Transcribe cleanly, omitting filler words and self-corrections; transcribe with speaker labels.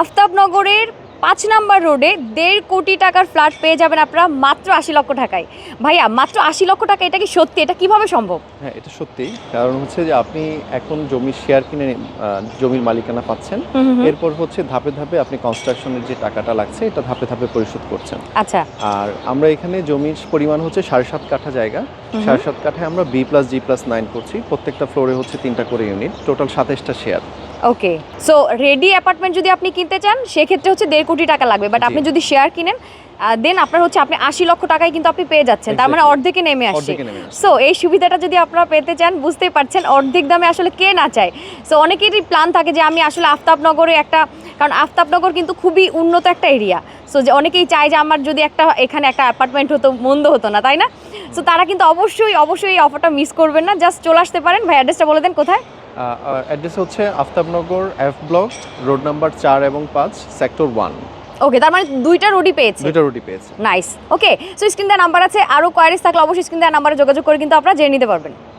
Speaker 1: আফতাবনগরের ৫ number রোডে ১.৫ কোটি টাকার ফ্ল্যাট পেয়ে যাবেন আপনারা মাত্র ৮০ লক্ষ টাকায়। ভাইয়া মাত্র ৮০ লক্ষ টাকা, এটা কি সত্যি? এটা কিভাবে সম্ভব?
Speaker 2: হ্যাঁ, এটা সত্যি। কারণ হচ্ছে যে আপনি এখন জমির শেয়ার কিনে জমির মালিকানা পাচ্ছেন। এরপর হচ্ছে ধাপে ধাপে আপনি কনস্ট্রাকশনের যে টাকাটা লাগছে এটা ধাপে ধাপে পরিশোধ করছেন।
Speaker 1: আচ্ছা।
Speaker 2: আর আমরা এখানে জমির পরিমাণ হচ্ছে ৭.৫ কাঠা জায়গা। ৭.৫ কাঠায় আমরা B+G+9 করছি। প্রত্যেকটা ফ্লোরে হচ্ছে ৩টা করে ইউনিট, টোটাল ২৭টা শেয়ার।
Speaker 1: ওকে, সো রেডি অ্যাপার্টমেন্ট যদি আপনি কিনতে চান সেক্ষেত্রে হচ্ছে ১.৫ কোটি টাকা লাগবে, বাট আপনি যদি শেয়ার কিনেন দেন আপনার হচ্ছে আপনি ৮০ লক্ষ টাকায় কিন্তু আপনি পেয়ে যাচ্ছেন, তার মানে অর্ধেকে নেমে আসছে। সো এই সুবিধাটা যদি আপনারা পেতে চান, বুঝতেই পারছেন অর্ধেক দামে আসলে কে না চায়। সো অনেকেরই প্ল্যান থাকে যে আমি আসলে আফতাবনগরে একটা, কারণ আফতাবনগর কিন্তু খুবই উন্নত একটা এরিয়া, সো যে অনেকেই চায় যে আমার যদি একটা এখানে একটা অ্যাপার্টমেন্ট হতো মন্দ হতো না, তাই না? সো তারা কিন্তু অবশ্যই এই অফারটা মিস করবেন না, জাস্ট চলে আসতে পারেন। ভাই অ্যাড্রেসটা বলে দেন কোথায়?
Speaker 2: অ্যাড্রেস হচ্ছে Aftabnagar F block, road number 4 এবং 5, সেক্টর 1।
Speaker 1: ওকে, তার মানে দুইটা রোডই পেয়েছে।
Speaker 2: পেয়েছে।
Speaker 1: নাইস। ওকে, সো স্ক্রিন দেওয়া নাম্বার আছে, আরও কোয়ারিজ থাকলে অবশ্যই স্ক্রিন দেওয়া নাম্বারে যোগাযোগ করে কিন্তু আপনারা জেনে নিতে পারবেন।